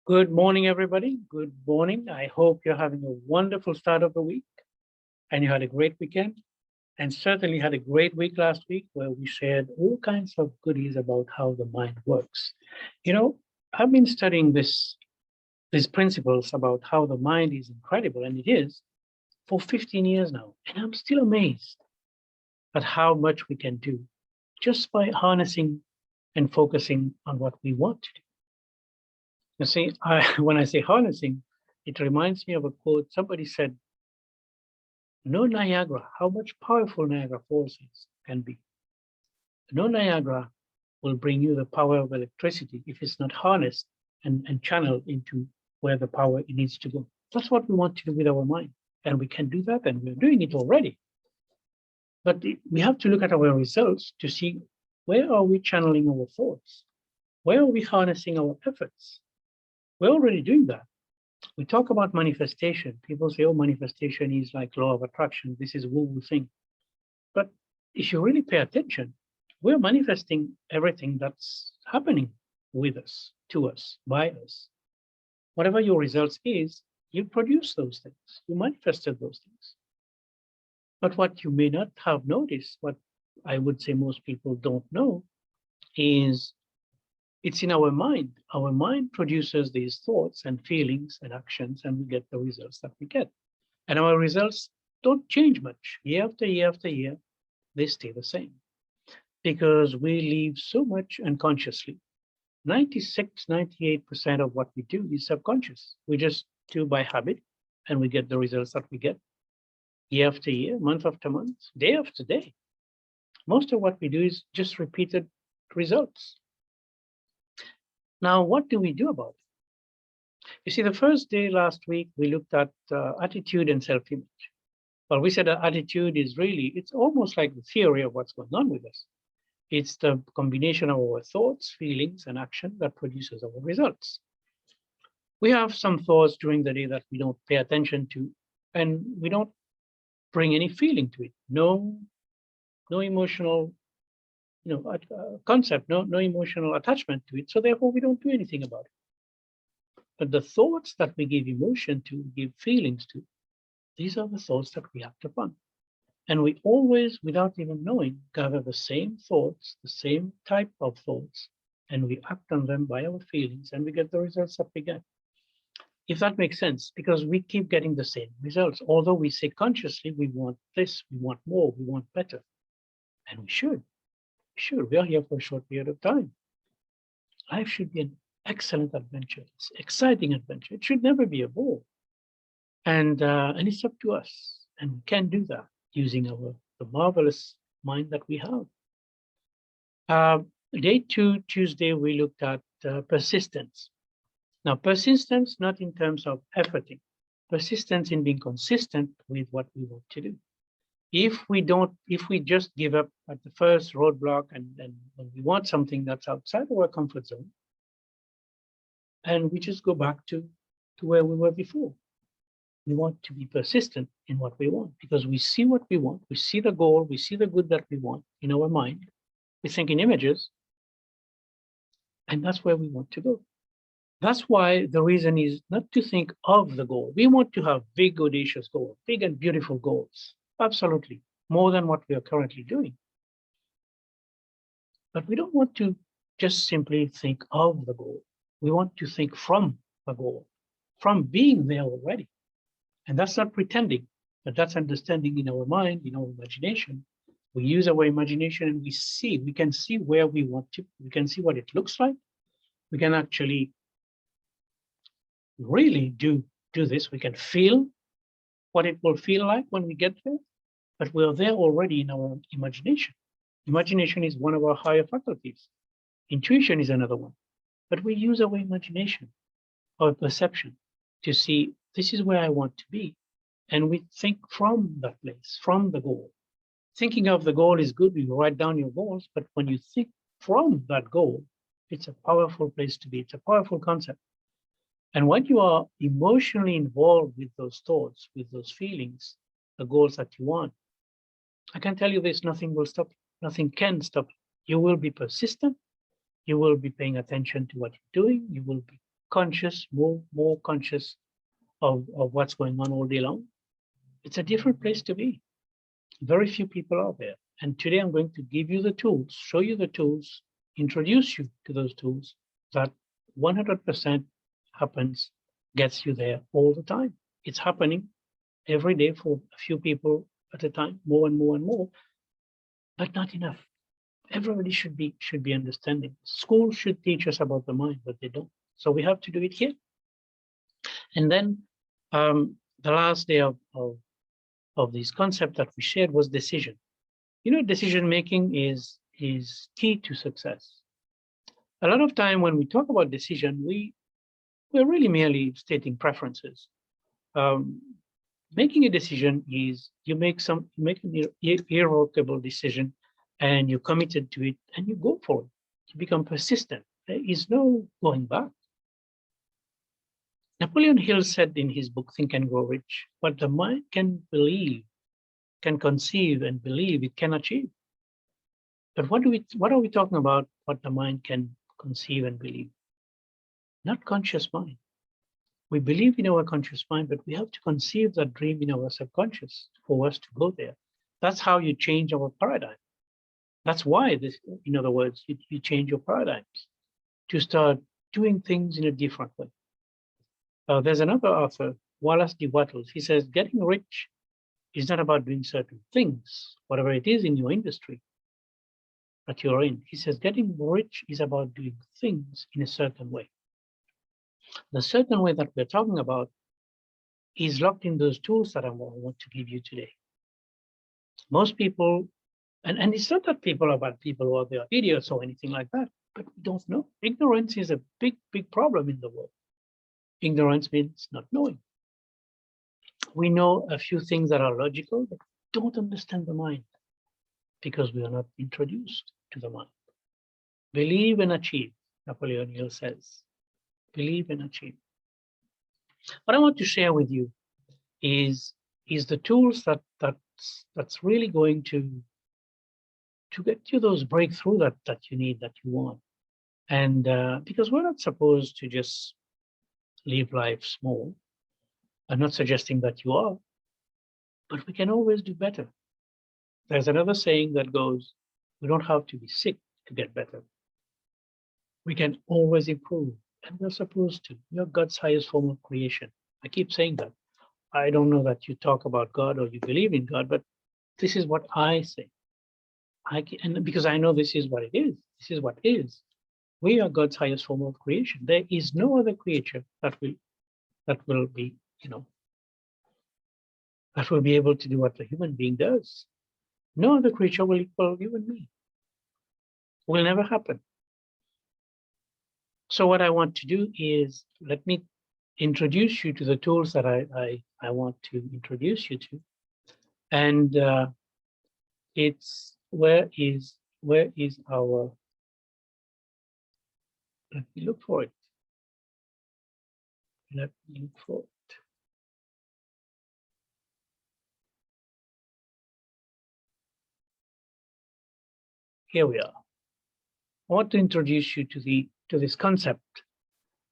Good morning, everybody. Good morning. I hope you're having a wonderful start of the week and you had a great weekend and certainly had a great week last week where we shared all kinds of goodies about how the mind works. You know, I've been studying these principles about how the mind is incredible, and it is, for 15 years now. And I'm still amazed at how much we can do just by harnessing and focusing on what we want to do. You see, when I say harnessing, it reminds me of a quote. Somebody said, "No Niagara, how much powerful Niagara Falls can be. No Niagara will bring you the power of electricity if it's not harnessed and channeled into where the power it needs to go." That's what we want to do with our mind. And we can do that, and we're doing it already. But we have to look at our results to see, where are we channeling our thoughts? Where are we harnessing our efforts? We're already doing that. We talk about manifestation. People say, oh, manifestation is like law of attraction. This is woo-woo thing. But if you really pay attention, we're manifesting everything that's happening with us, to us, by us. Whatever your results is, you produce those things. You manifested those things. But what you may not have noticed, what I would say most people don't know, is it's in our mind. Our mind produces these thoughts and feelings and actions, and we get the results that we get. And our results don't change much. Year after year after year, they stay the same. Because we live so much unconsciously. 96, 98% of what we do is subconscious. We just do by habit, and we get the results that we get year after year, month after month, day after day. Most of what we do is just repeated results. Now, what do we do about it? You see, the first day last week, we looked at attitude and self-image. Well, we said that attitude is really, it's almost like the theory of what's going on with us. It's the combination of our thoughts, feelings, and action that produces our results. We have some thoughts during the day that we don't pay attention to, and we don't bring any feeling to it. No emotional concept, no emotional attachment to it. So therefore, we don't do anything about it. But the thoughts that we give emotion to, give feelings to, these are the thoughts that we act upon. And we always, without even knowing, gather the same thoughts, the same type of thoughts, and we act on them by our feelings, and we get the results that we get. If that makes sense, because we keep getting the same results. Although we say consciously, we want this, we want more, we want better. And we should. Sure, we are here for a short period of time. Life should be an excellent adventure. It's an exciting adventure. It should never be a bore. And it's up to us. And we can do that using the marvelous mind that we have. Day 2, Tuesday, we looked at persistence. Now, persistence, not in terms of efforting, persistence in being consistent with what we want to do. If we just give up at the first roadblock and when we want something that's outside of our comfort zone, and we just go back to where we were before. We want to be persistent in what we want, because we see what we want, we see the goal, we see the good that we want in our mind, we think in images, and that's where we want to go. That's why the reason is not to think of the goal. We want to have big, audacious goals, big and beautiful goals. Absolutely, more than what we are currently doing. But we don't want to just simply think of the goal. We want to think from the goal, from being there already. And that's not pretending, but that's understanding in our mind, in our imagination. We use our imagination and we can see where we want to, we can see what it looks like. We can actually really do this. We can feel what it will feel like when we get there, but we're there already in our imagination. Imagination is one of our higher faculties. Intuition is another one, but we use our imagination, our perception, to see this is where I want to be. And we think from that place, from the goal. Thinking of the goal is good, you write down your goals, but when you think from that goal, it's a powerful place to be. It's a powerful concept. And when you are emotionally involved with those thoughts, with those feelings, the goals that you want, I can tell you this, nothing will stop you. Nothing can stop you. You will be persistent. You will be paying attention to what you're doing. You will be conscious, more conscious of what's going on all day long, it's a different place to be. Very few people are there. And today I'm going to give you the tools, show you the tools, introduce you to those tools that 100% happens, gets you there all the time. It's happening every day for a few people at a time, more and more and more, but not enough. Everybody should be understanding. School should teach us about the mind, but they don't. So we have to do it here. And then the last day of this concept that we shared was decision. You know, decision making is key to success. A lot of time when we talk about decision, we're really merely stating preferences. Making a decision is you make an irrevocable decision, and you're committed to it, and you go for it. You become persistent. There is no going back. Napoleon Hill said in his book Think and Grow Rich, what the mind can believe, can conceive and believe, it can achieve. But what are we talking about? What the mind can conceive and believe? Not conscious mind. We believe in our conscious mind, but we have to conceive that dream in our subconscious for us to go there. That's how you change our paradigm. That's why this, in other words, you change your paradigms to start doing things in a different way. There's another author, Wallace D. Wattles. He says, getting rich is not about doing certain things, whatever it is in your industry that you're in. He says, getting rich is about doing things in a certain way. The certain way that we're talking about is locked in those tools that I want to give you today. Most people, and it's not that people are bad people or they are idiots or anything like that, but we don't know. Ignorance is a big, big problem in the world. Ignorance means not knowing. We know a few things that are logical, but don't understand the mind because we are not introduced to the mind. Believe and achieve, Napoleon Hill says. Believe and achieve. What I want to share with you is the tools that's really going to get you those breakthrough that you need, that you want. And because we're not supposed to just live life small. I'm not suggesting that you are, but we can always do better. There's another saying that goes, we don't have to be sick to get better. We can always improve, and we're supposed to. You're God's highest form of creation. I keep saying that. I don't know that you talk about God or you believe in God, but this is what I say. And because I know this is what it is. This is what is. We are God's highest form of creation. There is no other creature that will be, that will be able to do what the human being does. No other creature will equal you and me. Will never happen. So what I want to do is let me introduce you to the tools that I want to introduce you to. And it's where is our, let me look for it. Let me look for it. Here we are. I want to introduce you to this concept,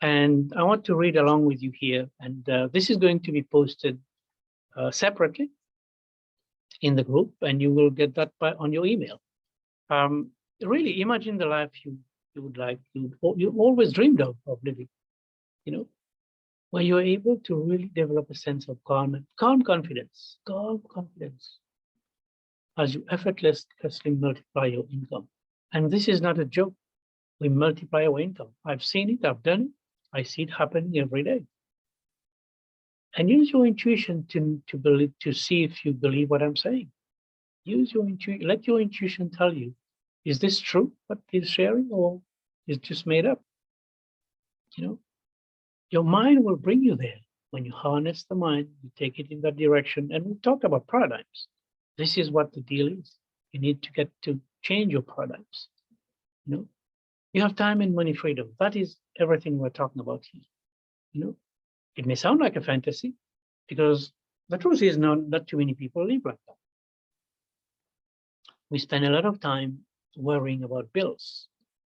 and I want to read along with you here. And this is going to be posted separately in the group, and you will get that on your email. Really, imagine the life you would like, you always dreamed of living. Where you're able to really develop a sense of calm confidence as you effortlessly multiply your income. And this is not a joke. We multiply our income. I've seen it, I've done it. I see it happening every day. And use your intuition to believe, to see if you believe what I'm saying. Use your intuition, let your intuition tell you, is this true, what he's sharing, or is it just made up? Your mind will bring you there. When you harness the mind, you take it in that direction. And we talked about paradigms. This is what the deal is. You need to get to change your paradigms. You have time and money freedom. That is everything we're talking about here. It may sound like a fantasy because the truth is not too many people live like that. We spend a lot of time worrying about bills,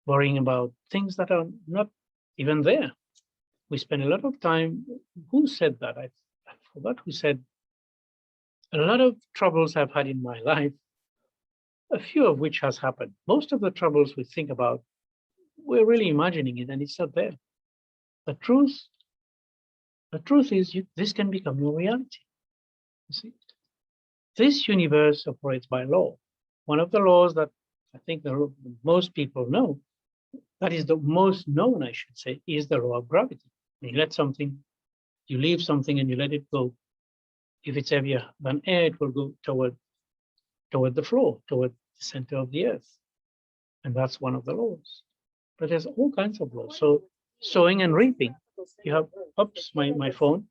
worrying about things that are not even there. We spend a lot of time. Who said that? I forgot who said. A lot of troubles I've had in my life, a few of which has happened. Most of the troubles we think about, we're really imagining it, and it's not there. The truth is, this can become your reality. You see, this universe operates by law. One of the laws that I think most people know, that is the most known, I should say, is the law of gravity. You let something, you leave something and you let it go. If it's heavier than air, it will go toward the floor, toward the center of the earth. And that's one of the laws. But there's all kinds of laws. So sowing and reaping, you have, oops, my phone,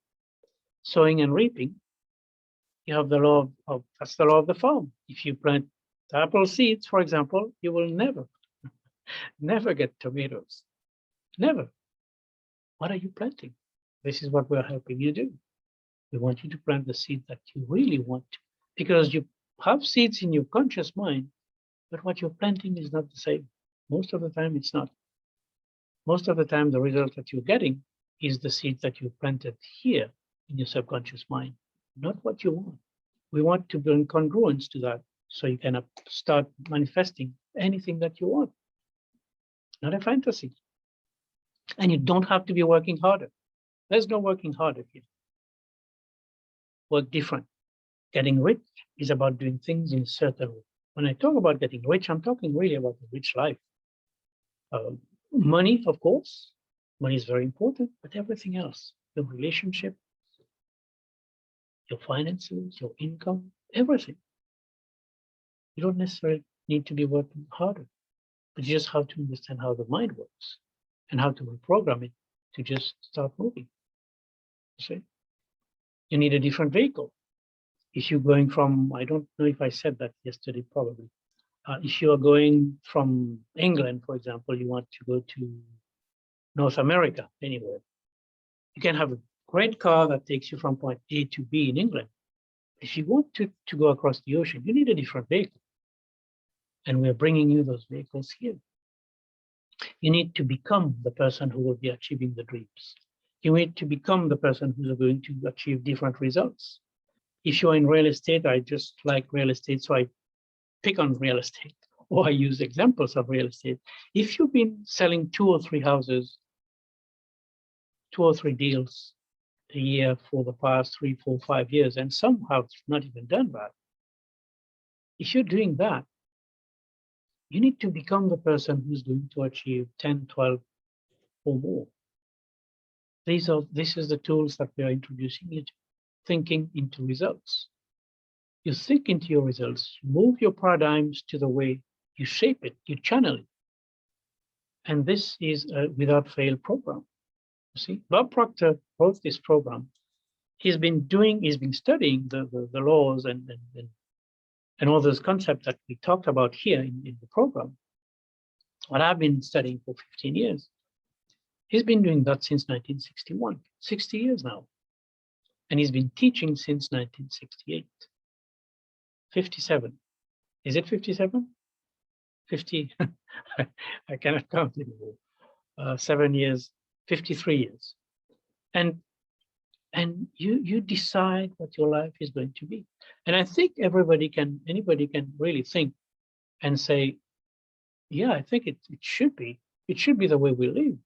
sowing and reaping, you have the law of, that's the law of the farm. If you plant apple seeds, for example, you will never get tomatoes. Never. What are you planting? This is what we're helping you do. We want you to plant the seed that you really want to, because you have seeds in your conscious mind, but what you're planting is not the same. Most of the time, it's not. Most of the time, the result that you're getting is the seed that you planted here in your subconscious mind, not what you want. We want to bring congruence to that so you can start manifesting anything that you want, not a fantasy. And you don't have to be working harder. There's no working harder here. Work different. Getting rich is about doing things in a certain way. When I talk about getting rich, I'm talking really about a rich life. Money, of course, money is very important, but everything else, your relationship, your finances, your income, everything. You don't necessarily need to be working harder, but you just have to understand how the mind works and how to reprogram it to just start moving. See? You need a different vehicle. If you're going from, I don't know if I said that yesterday, probably. If you are going from England, for example, you want to go to North America, anywhere. You can have a great car that takes you from point A to B in England. If you want to go across the ocean, you need a different vehicle. And we're bringing you those vehicles here. You need to become the person who will be achieving the dreams. You need to become the person who's going to achieve different results. If you're in real estate, I just like real estate, so I pick on real estate, or I use examples of real estate. If you've been selling 2 or 3 houses, 2 or 3 deals a year for the past 3, 4, 5 years, and some have not even done that, if you're doing that, you need to become the person who's going to achieve 10, 12 or more. This is the tools that we are introducing you to, thinking into results. You think into your results, move your paradigms to the way you shape it, you channel it. And this is a without fail program. You see, Bob Proctor wrote this program. He's been studying the laws and all those concepts that we talked about here in the program. What I've been studying for 15 years. He's been doing that since 1961, 60 years now. And he's been teaching since 1968. 57. Is it 57? 50. I cannot count anymore. 7 years, 53 years. And you decide what your life is going to be. And I think anybody can really think and say, yeah, I think it should be the way we live.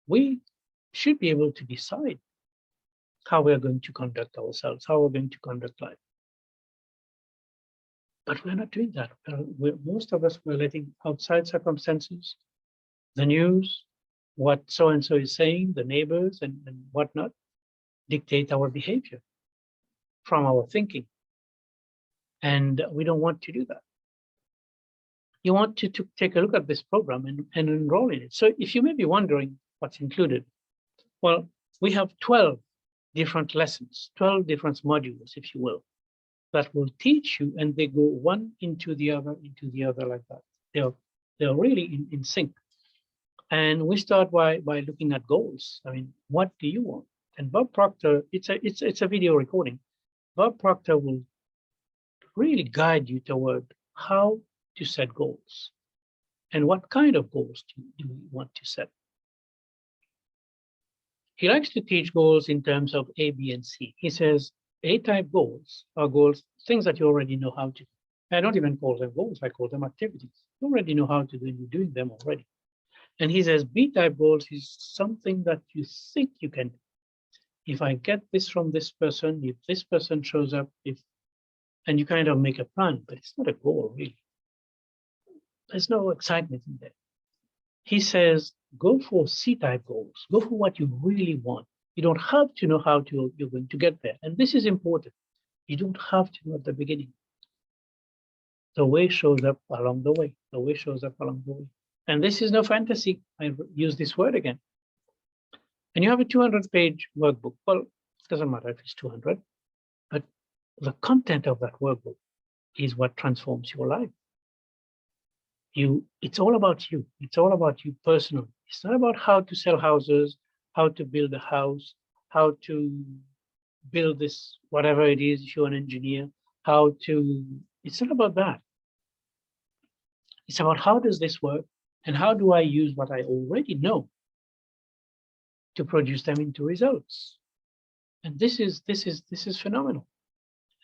We should be able to decide how we're going to conduct ourselves, how we're going to conduct life. But we're not doing that. Most of us, we're letting outside circumstances, the news, what so-and-so is saying, the neighbors and whatnot, dictate our behavior from our thinking. And we don't want to do that. You want to take a look at this program and enroll in it. So if you may be wondering what's included, well, we have 12 different lessons, 12 different modules, if you will, that will teach you, and they go one into the other like that. They're really in sync. And we start by looking at goals. I mean, what do you want? And Bob Proctor, it's a video recording. Bob Proctor will really guide you toward how to set goals and what kind of goals do we want to set. He likes to teach goals in terms of A, B, and C. He says A-type goals are goals, things that you already know how to do. I don't even call them goals, I call them activities. You already know how to do and you're doing them already. And he says B-type goals is something that you think you can do. If I get this from this person, if this person shows up, and you kind of make a plan, but it's not a goal really. There's no excitement in there. He says, go for C-type goals. Go for what you really want. You don't have to know how you're going to get there. And this is important. You don't have to know at the beginning. The way shows up along the way. The way shows up along the way. And this is no fantasy. I use this word again. And you have a 200-page workbook. Well, it doesn't matter if it's 200, but the content of that workbook is what transforms your life. It's all about you. It's all about you personally. It's not about how to sell houses, how to build a house, how to build this, whatever it is, if you're an engineer, it's not about that. It's about how does this work and how do I use what I already know to produce them into results. And this is phenomenal.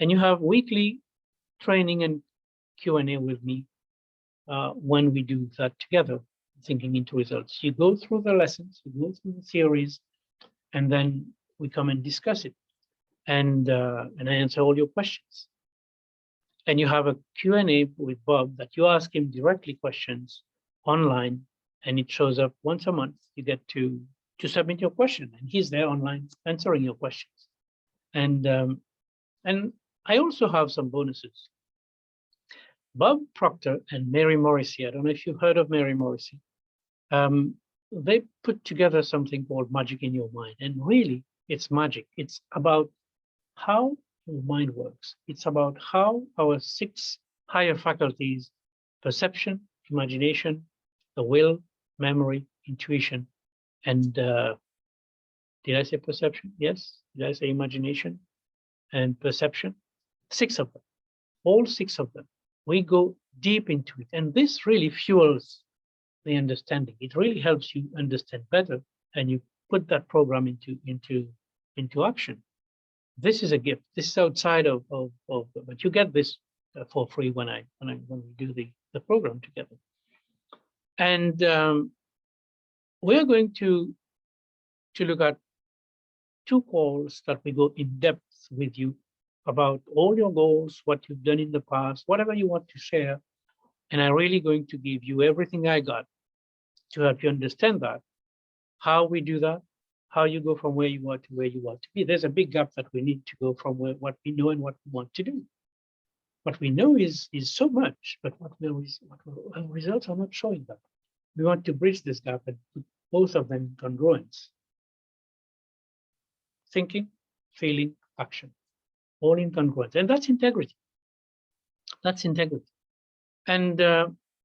And you have weekly training and Q&A with me when we do that together, thinking into results. You go through the lessons, you go through the theories, and then we come and discuss it. And I answer all your questions. And you have a Q&A with Bob that you ask him directly questions online, and it shows up once a month. You get to submit your question, and he's there online answering your questions. And I also have some bonuses. Bob Proctor and Mary Morrissey, I don't know if you've heard of Mary Morrissey, they put together something called Magic in Your Mind. And really, it's magic. It's about how your mind works. It's about how our 6 higher faculties, perception, imagination, the will, memory, intuition, and did I say perception? Yes. Did I say imagination and perception? 6 of them, all 6 of them. We go deep into it. And this really fuels the understanding. It really helps you understand better, and you put that program into action. This is a gift. This is outside of but you get this for free when we do the program together. And we're going to look at 2 calls that we go in depth with you about all your goals, what you've done in the past, whatever you want to share. And I'm really going to give you everything I got to help you understand that, how we do that, how you go from where you are to where you want to be. There's a big gap that we need to go from what we know and what we want to do. What we know is so much, but what our results are not showing that. We want to bridge this gap and put both of them in congruence. Thinking, feeling, action, all in congruence. And that's integrity. That's integrity. And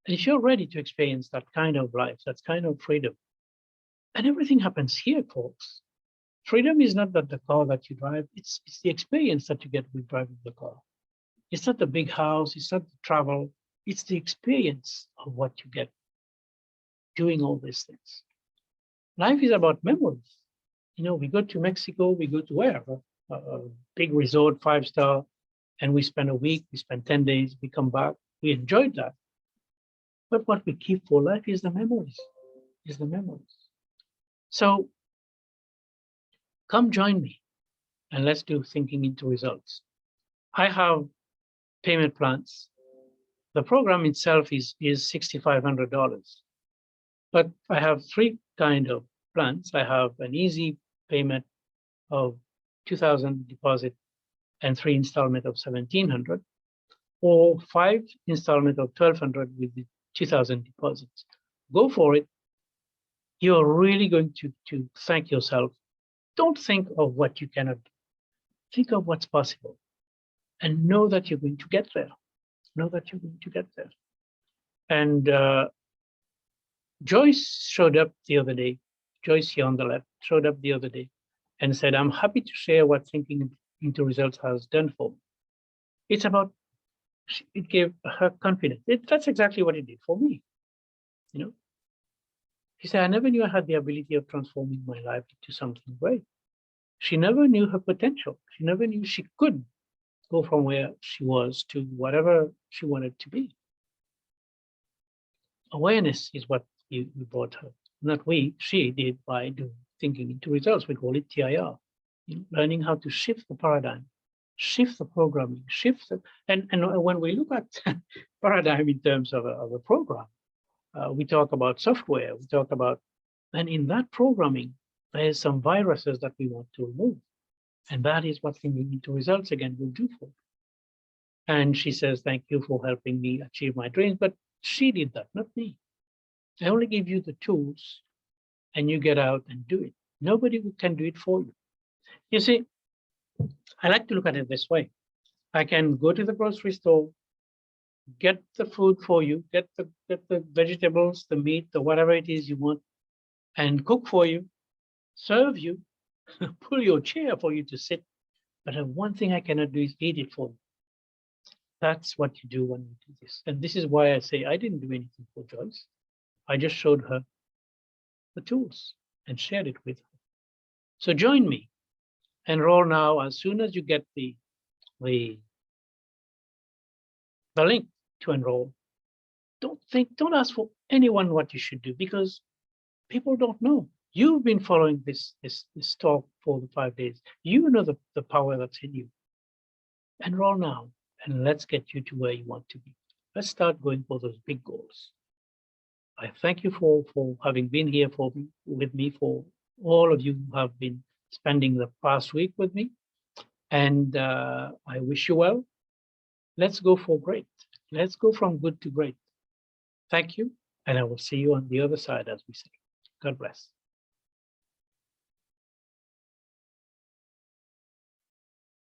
if you're ready to experience that kind of life, that kind of freedom, and everything happens here, folks. Freedom is not that the car that you drive, it's the experience that you get with driving the car. It's not the big house, it's not the travel, it's the experience of what you get doing all these things. Life is about memories. You know, we go to Mexico, we go to wherever, a big resort, 5-star, and we spend a week, we spend 10 days, we come back, we enjoyed that. But what we keep for life is the memories, So come join me and let's do thinking into results. I have payment plans. The program itself is $6,500, but I have 3 kind of plans. I have an easy payment of $2,000 deposit and 3 installment of $1,700, or 5 installment of $1,200 with the $2,000 deposits. Go for it. You're really going to thank yourself. Don't think of what you cannot do. Think of what's possible, and know that you're going to get there. Know that you're going to get there. And Joyce showed up the other day. Joyce here on the left showed up the other day and said, I'm happy to share what thinking into results has done for me. It's about, it gave her confidence. That's exactly what it did for me. You know, She said, I never knew I had the ability of transforming my life into something great. She never knew her potential. She never knew she could go from where she was to whatever she wanted to be. Awareness is what we brought her. Not we, she did by doing thinking into results. We call it TIR. Learning how to shift the paradigm, shift the programming, shift the, and when we look at paradigm in terms of a program, we talk about software, we talk about, and in that programming, there's some viruses that we want to remove. And that is what thinking into results again will do for you. And she says, thank you for helping me achieve my dreams. But she did that, not me. I only give you the tools and you get out and do it. Nobody can do it for you. You see, I like to look at it this way. I can go to the grocery store, get the food for you, get the vegetables, the meat, the whatever it is you want, and cook for you, serve you, pull your chair for you to sit. But one thing I cannot do is eat it for you. That's what you do when you do this. And this is why I say I didn't do anything for Joyce. I just showed her the tools and shared it with her. So join me. Enroll now as soon as you get the link to enroll. Don't ask for anyone what you should do because people don't know. You've been following this talk for the 5 days. You know the power that's in you. Enroll now and let's get you to where you want to be. Let's start going for those big goals. I thank you for having been here with me, for all of you who have been spending the past week with me. And I wish you well. Let's go for great. Let's go from good to great. Thank you. And I will see you on the other side, as we say. God bless.